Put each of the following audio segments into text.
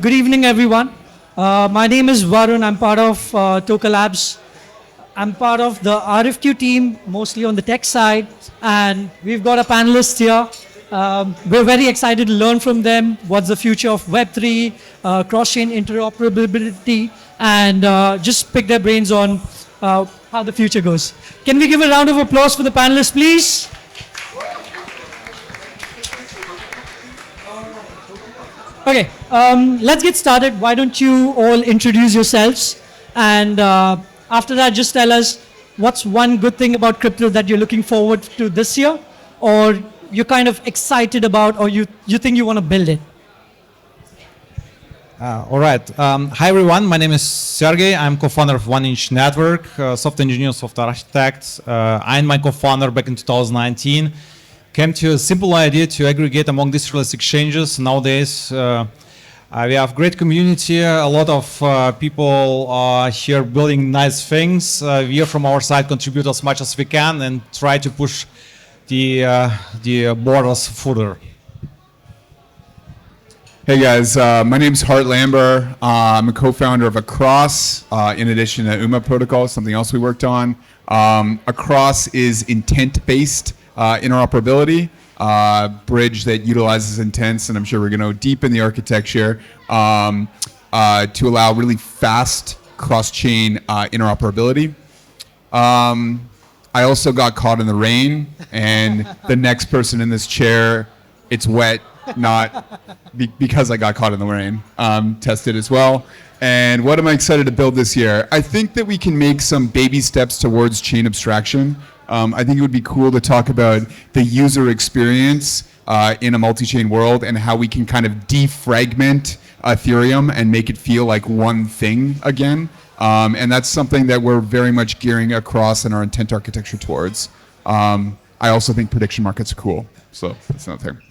Good evening, everyone. My name is Varun. I'm part of Toka Labs. I'm part of the RFQ team, mostly on the tech side, and we've got a panelist here. We're very excited to learn from them what's the future of Web3, cross-chain interoperability, and just pick their brains on how the future goes. Can we give a round of applause for the panelists, please? Okay, let's get started. Why don't you all introduce yourselves? And after that, just tell us what's one good thing about crypto that you're looking forward to this year, or you're kind of excited about, or you think you want to build it. All right. Hi, everyone. My name is Sergey. I'm co-founder of 1inch Network, software engineer, software architect. I and my co-founder back in 2019 came to a simple idea to aggregate among decentralized exchanges. Nowadays, we have great community. A lot of people here building nice things. We from our side contribute as much as we can and try to push the borders further. Hey guys, my name's Hart Lamber. I'm a co-founder of Across, in addition to UMA Protocol, something else we worked on. Across is intent-based interoperability, bridge that utilizes intents, and I'm sure we're going to go deep in the architecture to allow really fast cross-chain interoperability. I also got caught in the rain, and the next person in this chair, it's wet, not because I got caught in the rain, tested as well. And what am I excited to build this year? I think that we can make some baby steps towards chain abstraction. I think it would be cool to talk about the user experience in a multi-chain world and how we can kind of defragment Ethereum and make it feel like one thing again. And that's something that we're very much gearing across in our intent architecture towards. I also think prediction markets are cool. So that's another thing.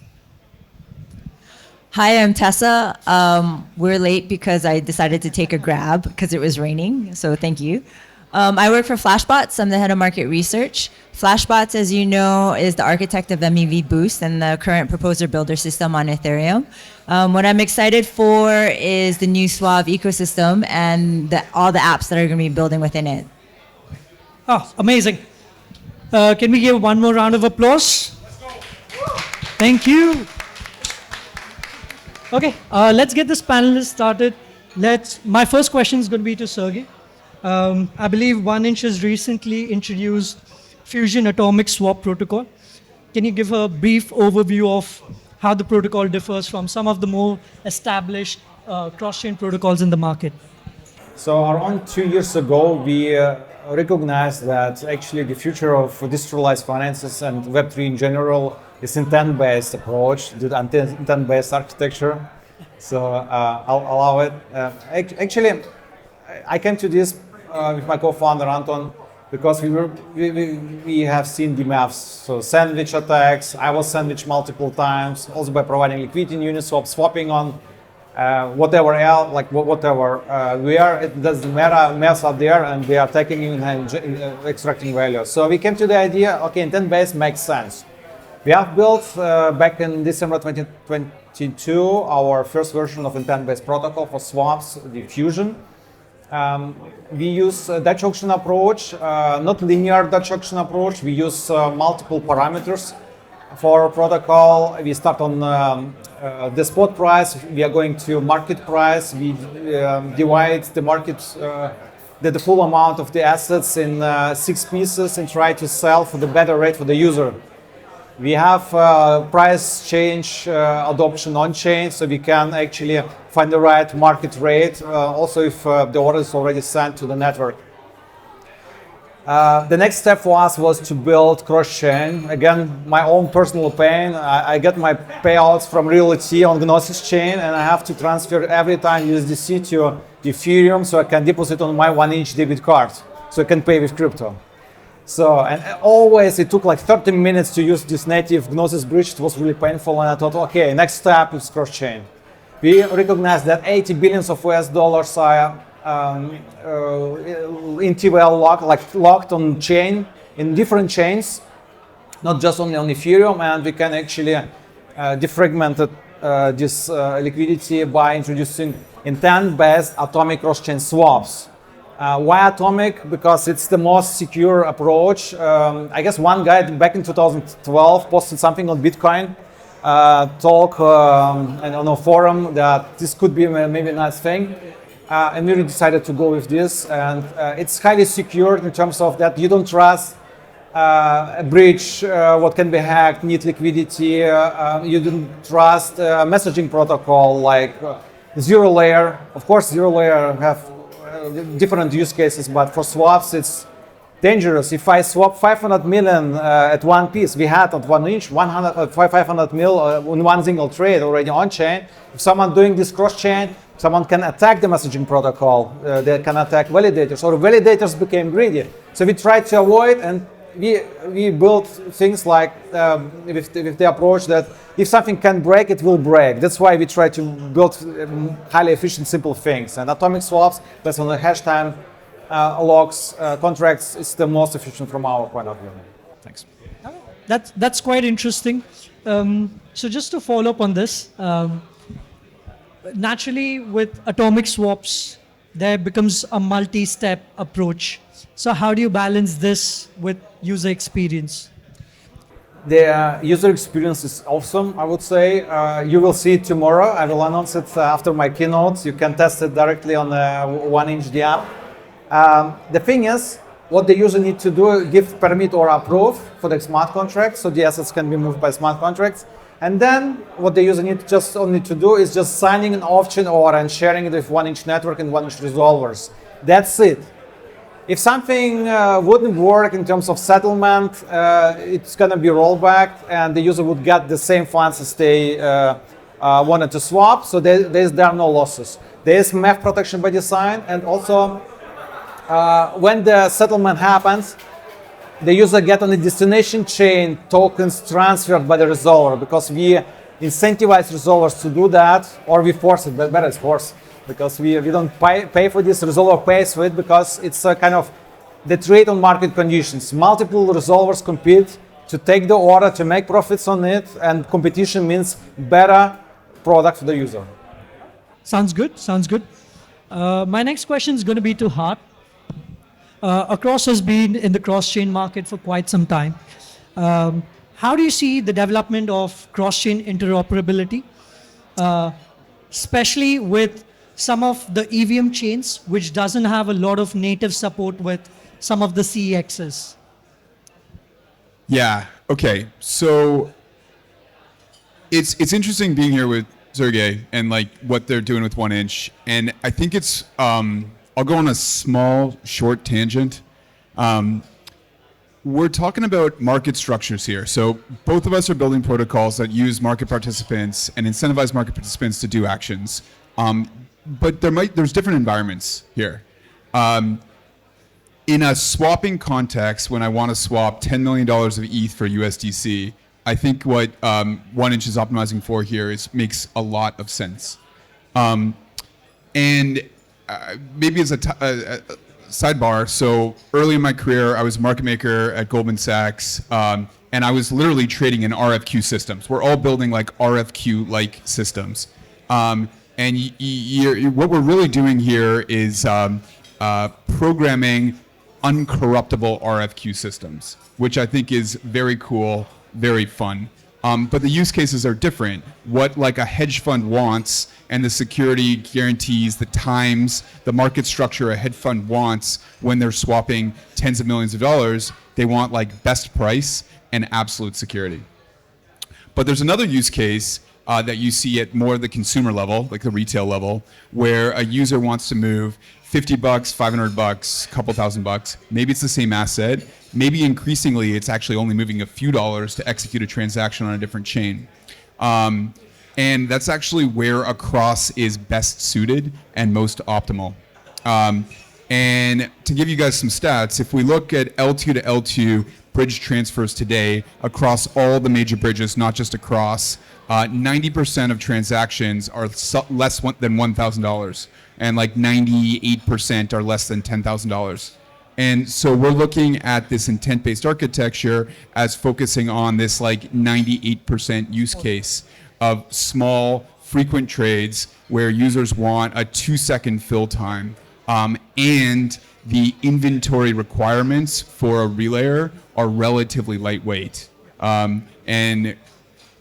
Hi, I'm Tessa. We're late because I decided to take a grab because it was raining, so thank you. I work for Flashbots. I'm the head of market research. Flashbots, as you know, is the architect of MEV Boost and the current proposer builder system on Ethereum. What I'm excited for is the new Suave ecosystem and all the apps that are going to be building within it. Oh, amazing. Can we give one more round of applause? Thank you. Okay, let's get this panelist started. My first question is going to be to Sergey. I believe 1inch has recently introduced Fusion Atomic Swap Protocol. Can you give a brief overview of how the protocol differs from some of the more established cross-chain protocols in the market? So around 2 years ago, we recognized that actually the future of decentralized finances and Web3 in general is intent-based approach, the intent-based architecture. So I'll allow it. Actually, I came to this with my co-founder Anton because we have seen the maths. So sandwich attacks, I was sandwiched multiple times, also by providing liquidity in Uniswap, swapping on whatever else, like whatever we are, it doesn't matter, maths are there and we are taking in and extracting value. So we came to the idea, okay, intent-based makes sense. We have built back in December 2022 our first version of intent-based protocol for swaps, the Fusion. We use a Dutch auction approach, not linear Dutch auction approach. We use multiple parameters for our protocol. We start on the spot price. We are going to market price. We divide the market, the full amount of the assets in 6 pieces and try to sell for the better rate for the user. We have price change adoption on chain, so we can actually find the right market rate, also if the order is already sent to the network. The next step for us was to build cross-chain. Again, my own personal pain. I get my payouts from Realty on Gnosis chain, and I have to transfer every time USDC to Ethereum so I can deposit on my 1inch debit card, so I can pay with crypto. So, and always it took like 30 minutes to use this native Gnosis bridge. It was really painful, and I thought, okay, next step is cross-chain. We recognize that 80 billions of US dollars are in TVL locked on chain, in different chains, not just only on Ethereum, and we can actually defragment it this liquidity by introducing intent-based atomic cross-chain swaps. Why atomic? Because it's the most secure approach. I guess one guy back in 2012 posted something on Bitcoin talk and on a forum that this could be maybe a nice thing. And we decided to go with this. And it's highly secured in terms of that you don't trust a bridge, what can be hacked, need liquidity. You don't trust a messaging protocol like zero layer. Of course, zero layer have different use cases, but for swaps, it's dangerous. If I swap 500 million at one piece, we had on 1inch 500 mil in one single trade already on chain. If someone doing this cross chain, someone can attack the messaging protocol. They can attack validators, or validators became greedy. So we tried to avoid, and we built things like with the approach that if something can break, it will break. That's why we try to build highly efficient, simple things. And atomic swaps, based on the hash time locks contracts, is the most efficient from our point of view. Thanks. That's quite interesting. So just to follow up on this, naturally with atomic swaps, there becomes a multi-step approach. So how do you balance this with user experience? The user experience is awesome, I would say. You will see it tomorrow. I will announce it after my keynote. You can test it directly on 1inch the app. The thing is, what the user needs to do, give permit or approve for the smart contract, so the assets can be moved by smart contracts. And then what the user needs just only to do is just signing an off-chain order and sharing it with 1inch network and 1inch resolvers. That's it. If something wouldn't work in terms of settlement, it's going to be rollback, and the user would get the same funds as they wanted to swap. So there are no losses. There is MEF protection by design, and also when the settlement happens, the user get on the destination chain tokens transferred by the resolver, because we incentivize resolvers to do that, or we force it, but better is force. Because we don't pay for this, resolver pays for it, because it's a kind of the trade on market conditions. Multiple resolvers compete to take the order, to make profits on it, and competition means better product for the user. Sounds good, sounds good. My next question is going to be to Hart. Across has been in the cross-chain market for quite some time. How do you see the development of cross-chain interoperability, especially with some of the EVM chains, which doesn't have a lot of native support with some of the CEXs? Yeah. Okay. So it's interesting being here with Sergey and like what they're doing with 1inch, and I think it's I'll go on a small short tangent. We're talking about market structures here. So both of us are building protocols that use market participants and incentivize market participants to do actions. But there's different environments here. In a swapping context, when I want to swap $10 million of ETH for USDC, I think what 1inch is optimizing for here makes a lot of sense. And maybe as a sidebar, so early in my career, I was a market maker at Goldman Sachs, and I was literally trading in RFQ systems. We're all building like RFQ-like systems. And what we're really doing here is programming uncorruptible RFQ systems, which I think is very cool, very fun. But the use cases are different. What like a hedge fund wants and the security guarantees, the times, the market structure a hedge fund wants when they're swapping tens of millions of dollars, they want like best price and absolute security. But there's another use case that you see at more the consumer level, like the retail level, where a user wants to move $50, $500, couple $1,000. Maybe it's the same asset. Maybe increasingly it's actually only moving a few dollars to execute a transaction on a different chain. And that's actually where a cross is best suited and most optimal. And to give you guys some stats, if we look at L2 to L2 bridge transfers today across all the major bridges, not just across, 90% of transactions are less than $1,000, and like 98% are less than $10,000. And so we're looking at this intent-based architecture as focusing on this like 98% use case. of small, frequent trades where users want a 2-second fill time, and the inventory requirements for a relayer are relatively lightweight. And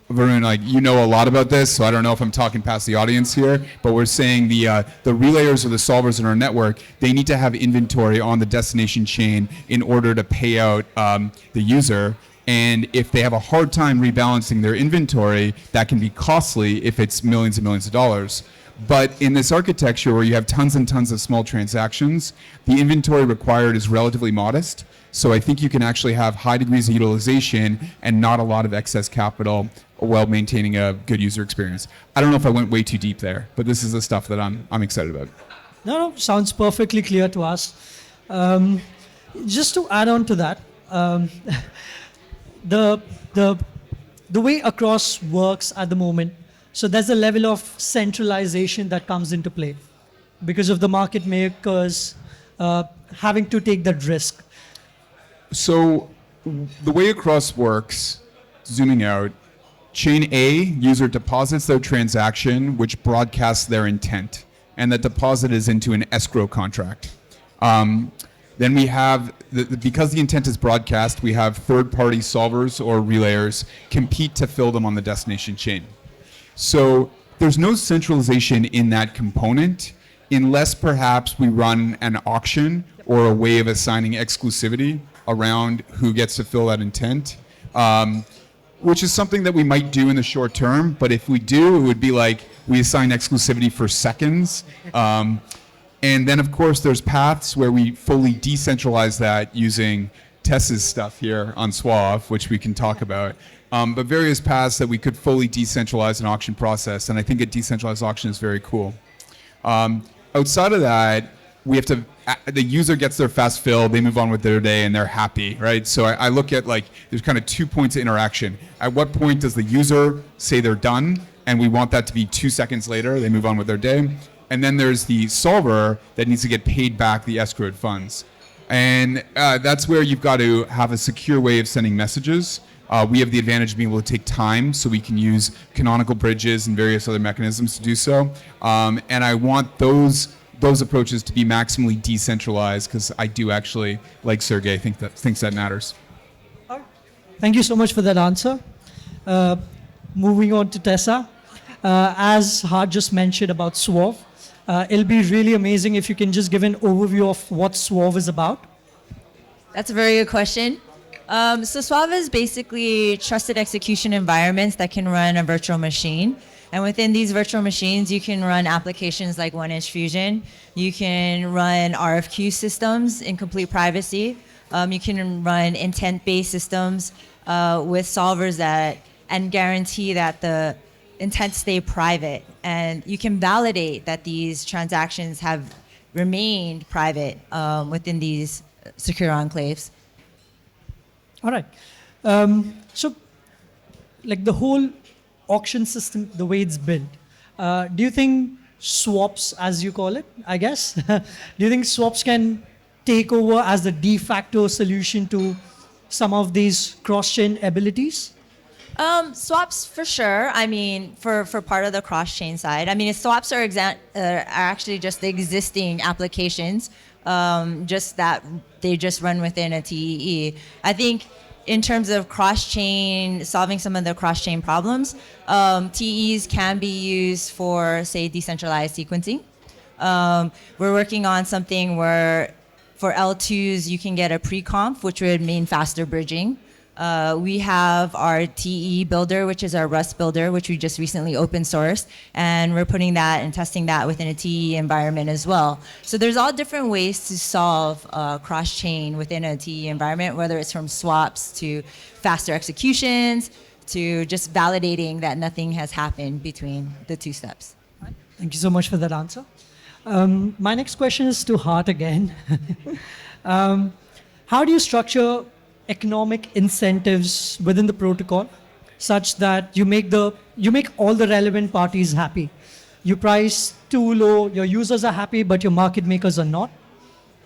Varun, like, you know a lot about this, so I don't know if I'm talking past the audience here, but we're saying the relayers or the solvers in our network, they need to have inventory on the destination chain in order to pay out the user. And if they have a hard time rebalancing their inventory, that can be costly if it's millions and millions of dollars. But in this architecture where you have tons and tons of small transactions, the inventory required is relatively modest. So I think you can actually have high degrees of utilization and not a lot of excess capital while maintaining a good user experience. I don't know if I went way too deep there, but this is the stuff that I'm excited about. No, sounds perfectly clear to us. Just to add on to that, the way Across works at the moment, so there's a level of centralization that comes into play because of the market makers having to take that risk. So the way Across works, zooming out, chain A, user deposits their transaction, which broadcasts their intent, and that deposit is into an escrow contract. Then we have, because the intent is broadcast, we have third-party solvers or relayers compete to fill them on the destination chain. So there's no centralization in that component unless perhaps we run an auction or a way of assigning exclusivity around who gets to fill that intent, which is something that we might do in the short term. But if we do, it would be like we assign exclusivity for seconds. And then, of course, there's paths where we fully decentralize that using Tess's stuff here on Suave, which we can talk about. But various paths that we could fully decentralize an auction process. And I think a decentralized auction is very cool. Outside of that, we have to, the user gets their fast fill, they move on with their day, and they're happy, right? So I look at, like, there's kind of 2 points of interaction. At what point does the user say they're done, and we want that to be 2 seconds later, they move on with their day? And then there's the solver that needs to get paid back the escrowed funds. And that's where you've got to have a secure way of sending messages. We have the advantage of being able to take time, so we can use canonical bridges and various other mechanisms to do so. And I want those approaches to be maximally decentralized, because I do actually, like Sergey, thinks that matters. Thank you so much for that answer. Moving on to Tessa. As Hart just mentioned about Suave, it'll be really amazing if you can just give an overview of what Suave is about. That's a very good question. So Suave is basically trusted execution environments that can run a virtual machine. And within these virtual machines, you can run applications like 1inch Fusion. You can run RFQ systems in complete privacy. You can run intent-based systems with solvers and guarantee that the intent stay private. And you can validate that these transactions have remained private within these secure enclaves. All right. So, like the whole auction system, the way it's built, do you think swaps, as you call it, I guess, do you think swaps can take over as the de facto solution to some of these cross-chain abilities? Swaps for sure. I mean, for part of the cross-chain side. I mean, swaps are actually just the existing applications, just that they just run within a TEE. I think in terms of cross-chain, solving some of the cross-chain problems, TEEs can be used for, say, decentralized sequencing. We're working on something where for L2s, you can get a pre-conf, which would mean faster bridging. We have our TE builder, which is our Rust builder, which we just recently open sourced, and we're putting that and testing that within a TE environment as well. So there's all different ways to solve cross-chain within a TE environment, whether it's from swaps to faster executions to just validating that nothing has happened between the two steps. Thank you so much for that answer. My next question is to Hart again. How do you structure economic incentives within the protocol such that you make all the relevant parties happy? You price too low, your users are happy, but your market makers are not.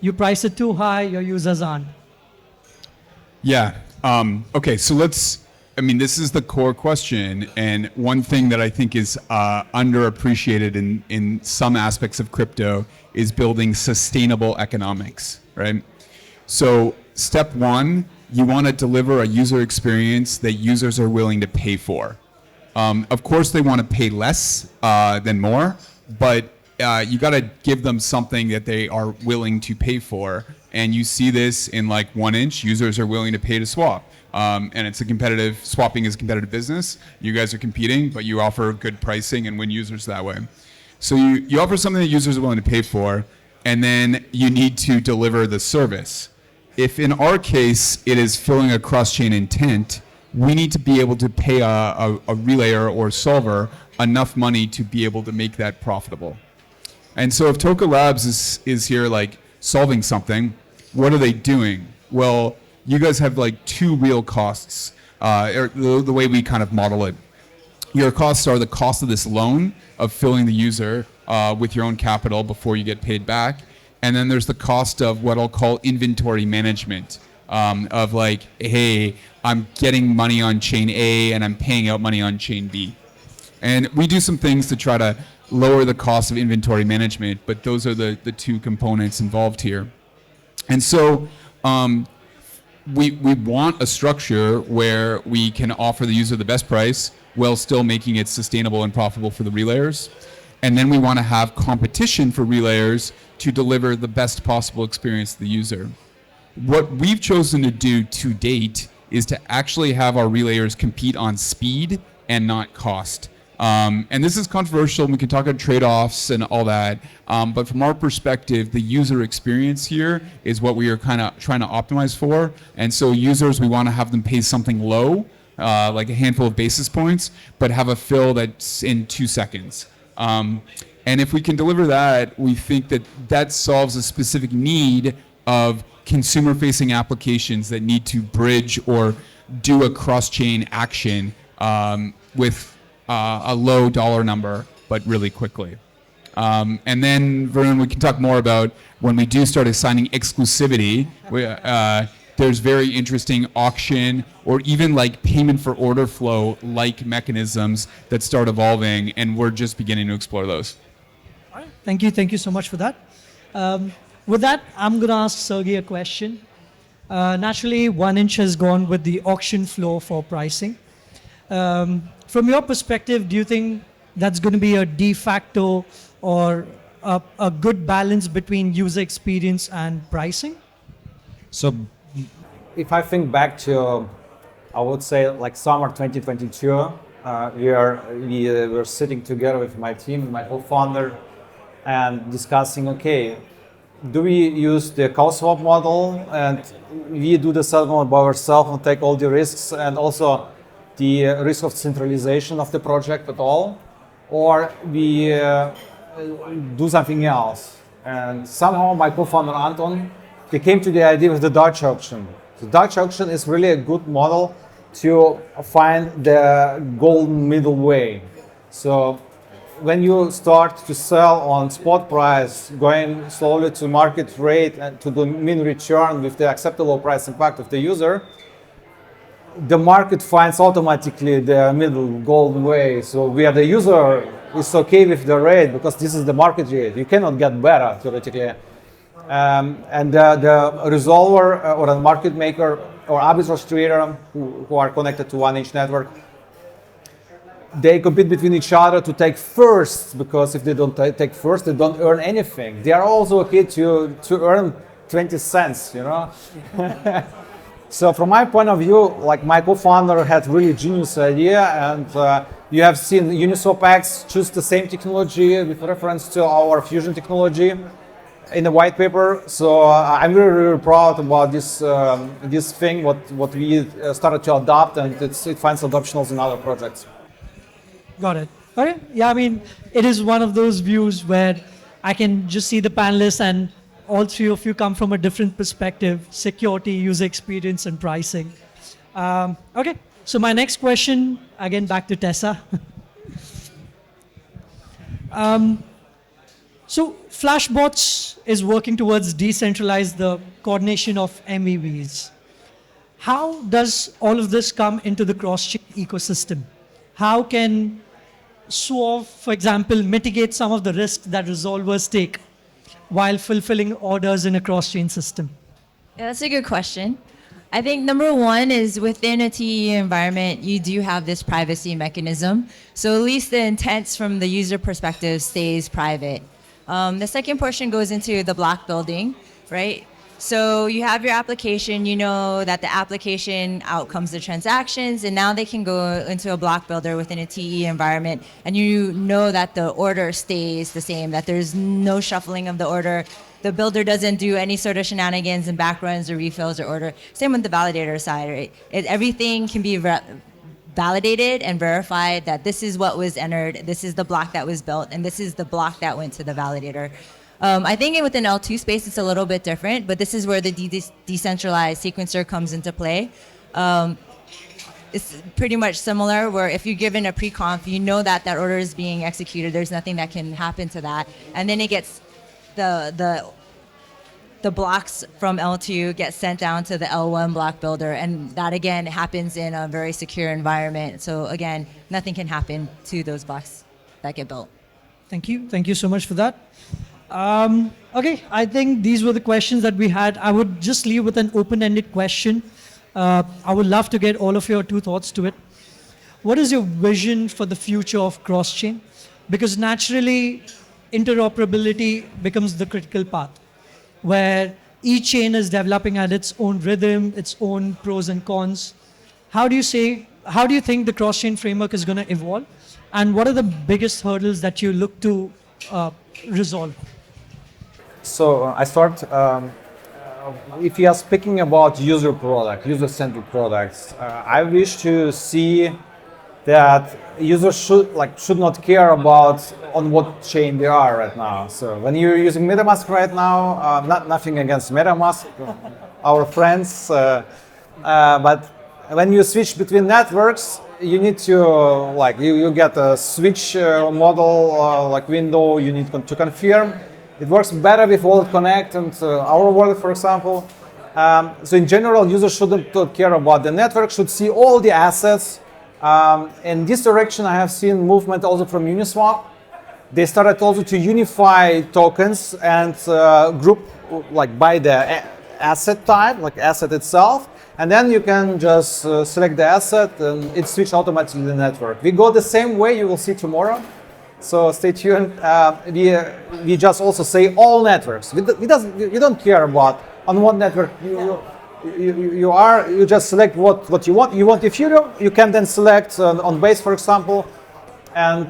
You price it too high, your users aren't. Yeah. Okay, so let's I mean, this is the core question, and one thing that I think is underappreciated in some aspects of crypto is building sustainable economics, right? So step one, you want to deliver a user experience that users are willing to pay for. Of course, they want to pay less than more, but you got to give them something that they are willing to pay for. And you see this in like 1inch, users are willing to pay to swap. And it's a competitive, swapping is a competitive business. You guys are competing, but you offer good pricing and win users that way. So you offer something that users are willing to pay for, and then you need to deliver the service. If in our case, it is filling a cross-chain intent, we need to be able to pay a relayer or solver enough money to be able to make that profitable. And so if Toka Labs is here like solving something, what are they doing? Well, you guys have like two real costs, or the way we kind of model it. Your costs are the cost of this loan of filling the user with your own capital before you get paid back. And then there's the cost of what I'll call inventory management, of like, hey, I'm getting money on chain A and I'm paying out money on chain B. And we do some things to try to lower the cost of inventory management, but those are the two components involved here. And so we want a structure where we can offer the user the best price while still making it sustainable and profitable for the relayers. And then we want to have competition for relayers to deliver the best possible experience to the user. What we've chosen to do to date is to actually have our relayers compete on speed and not cost. And this is controversial, and we can talk about trade-offs and all that. But from our perspective, the user experience here is what we are kind of trying to optimize for. And so users, we want to have them pay something low, like a handful of basis points, but have a fill that's in 2 seconds. And if we can deliver that, we think that that solves a specific need of consumer-facing applications that need to bridge or do a cross-chain action with a low dollar number, but really quickly. And then, Varun, we can talk more about when we do start assigning exclusivity. There's very interesting auction or even like payment for order flow like mechanisms that start evolving, and we're just beginning to explore those. All right. Thank you so much for that. With that, I'm going to ask Sergey a question. Naturally, 1inch has gone with the auction flow for pricing. From your perspective, do you think that's going to be a de facto or a good balance between user experience and pricing? So If I think back to, I would say like summer 2022, we were sitting together with my team, my co-founder, and discussing, okay, do we use the CowSwap model and we do the settlement by ourselves and take all the risks and also the risk of centralization of the project at all, or we do something else? And somehow my co-founder Anton, he came to the idea with the Dutch auction. The Dutch auction is really a good model to find the golden middle way. So when you start to sell on spot price, going slowly to market rate and to the mean return with the acceptable price impact of the user, the market finds automatically the middle golden way. So where the user is okay with the rate because this is the market rate. You cannot get better theoretically. And the resolver or the market maker or arbitrage trader who are connected to 1inch network, they compete between each other to take first, because if they don't take first, they don't earn anything. They are also okay to earn 20 cents, you know. So from my point of view, like my co-founder had really genius idea, and you have seen Uniswap X choose the same technology with reference to our Fusion technology in the white paper. So I'm really, really proud about this thing, what we started to adopt, and it finds adoption in other projects. Got it. Okay. Yeah, I mean, it is one of those views where I can just see the panelists and all three of you come from a different perspective: security, user experience, and pricing. Okay. So my next question, again, back to Tessa. So Flashbots is working towards decentralize the coordination of MEVs. How does all of this come into the cross-chain ecosystem? How can Swerve, for example, mitigate some of the risks that resolvers take while fulfilling orders in a cross-chain system? Yeah, that's a good question. I think number one is within a TE environment, you do have this privacy mechanism. So at least the intents from the user perspective stays private. The second portion goes into the block building, right? So you have your application, you know that the application outcomes the transactions, and now they can go into a block builder within a TE environment, and you know that the order stays the same, that there's no shuffling of the order. The builder doesn't do any sort of shenanigans and backruns or refills or order. Same with the validator side, right? Everything can be validated and verified that this is what was entered, this is the block that was built, and this is the block that went to the validator. I think within L2 space, it's a little bit different, but this is where the decentralized sequencer comes into play. It's pretty much similar, where if you're given a pre-conf, you know that that order is being executed. There's nothing that can happen to that. And then it gets, the blocks from L2 get sent down to the L1 block builder. And that, again, happens in a very secure environment. So, again, nothing can happen to those blocks that get built. Thank you. Thank you so much for that. Okay, I think these were the questions that we had. I would just leave with an open-ended question. I would love to get all of your two thoughts to it. What is your vision for the future of cross-chain? Because naturally, interoperability becomes the critical path, where each chain is developing at its own rhythm, its own pros and cons. How do you think the cross-chain framework is going to evolve? And what are the biggest hurdles that you look to resolve? So I start, if you are speaking about user-centric products, I wish to see that users should not care about on what chain they are right now. So when you're using MetaMask right now, nothing against MetaMask, our friends, but when you switch between networks, you need to you get a switch model window. You need to confirm. It works better with Wallet Connect and our wallet, for example. So in general, users shouldn't care about the network. Should see all the assets. In this direction, I have seen movement also from Uniswap. They started also to unify tokens and group by the asset type, asset itself. And then you can just select the asset and it switches automatically to the network. We go the same way, you will see tomorrow. So stay tuned. We just also say all networks. You don't care about on what network you are. You just select what you want. You want Ethereum, you can then select on Base, for example, and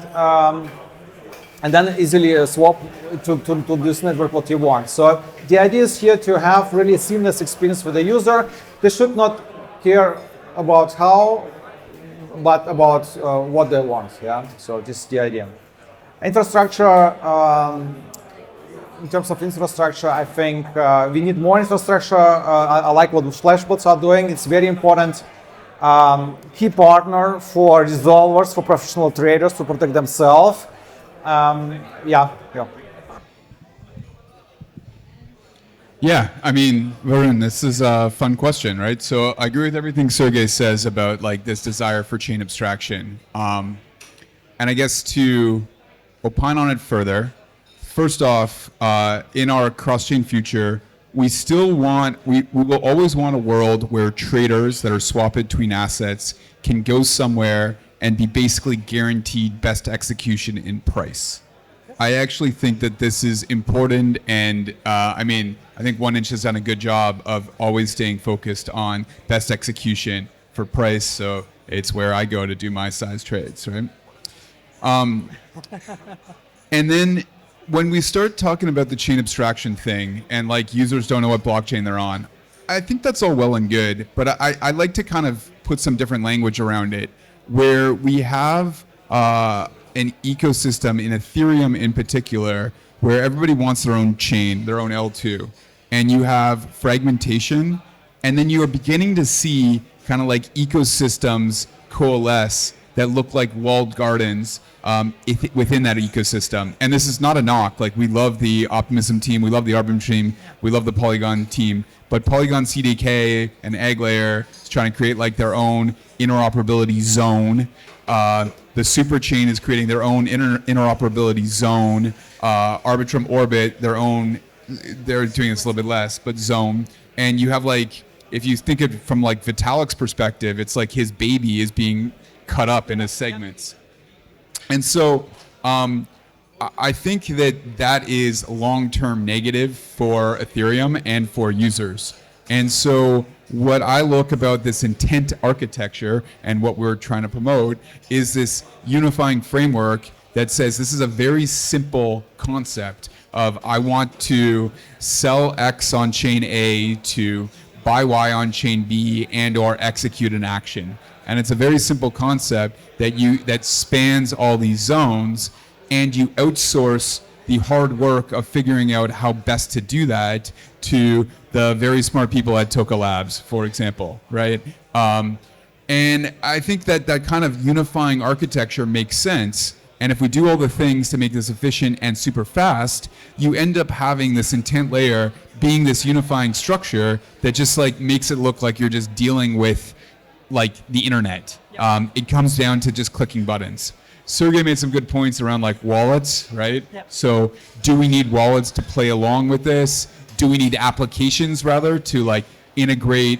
then easily swap to this network what you want. So the idea is here to have really a seamless experience for the user. They should not care about how, but about what they want. Yeah. So this is the idea. Infrastructure. In terms of infrastructure, I think we need more infrastructure. I like what Flashbots are doing. It's very important. Key partner for resolvers, for professional traders to protect themselves. Yeah, I mean, Varun, this is a fun question, right? So I agree with everything Sergey says about this desire for chain abstraction. And I guess to opine on it further, first off, in our cross-chain future, we will always want a world where traders that are swapped between assets can go somewhere and be basically guaranteed best execution in price. I actually think that this is important, and I think 1inch has done a good job of always staying focused on best execution for price, so it's where I go to do my size trades, right? And then when we start talking about the chain abstraction thing and users don't know what blockchain they're on, I think that's all well and good, but I like to kind of put some different language around it, where we have an ecosystem in Ethereum in particular, where everybody wants their own chain, their own L2, and you have fragmentation, and then you are beginning to see kind of ecosystems coalesce that look like walled gardens within that ecosystem. And this is not a knock. Like, we love the Optimism team, we love the Arbitrum team, we love the Polygon team, but Polygon CDK and EggLayer is trying to create like their own interoperability zone. The Superchain is creating their own interoperability zone. Arbitrum Orbit, their own, they're doing this a little bit less, but zone. And you have like, if you think of it from like Vitalik's perspective, it's like his baby is being cut up into segments. And so I think that is long-term negative for Ethereum and for users. And so what I look about this intent architecture and what we're trying to promote is this unifying framework that says this is a very simple concept of I want to sell X on chain A to buy Y on chain B and or execute an action. And it's a very simple concept that spans all these zones, and you outsource the hard work of figuring out how best to do that to the very smart people at Toka Labs, for example, right? And I think that kind of unifying architecture makes sense. And if we do all the things to make this efficient and super fast, you end up having this intent layer being this unifying structure that just like makes it look like you're just dealing with like the internet. It comes down to just clicking buttons. Sergey made some good points around like wallets, right? Yep. So do we need wallets to play along with this? Do we need applications rather to like integrate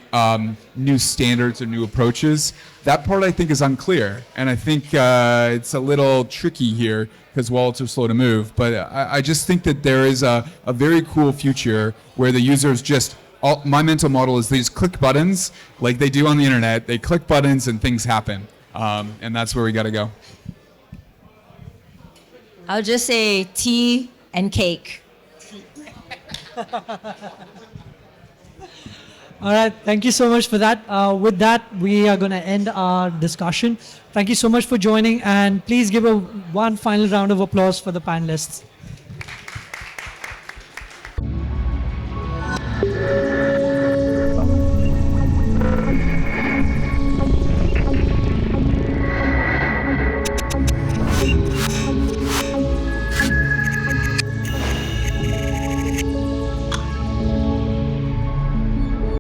new standards or new approaches? That part I think is unclear, and I think it's a little tricky here because wallets are slow to move. But I just think that there is a very cool future where the users just, my mental model is they just click buttons like they do on the internet. They click buttons and things happen, and that's where we got to go. I'll just say tea and cake. All right, thank you so much for that. With that, we are going to end our discussion. Thank you so much for joining, and please give one final round of applause for the panelists.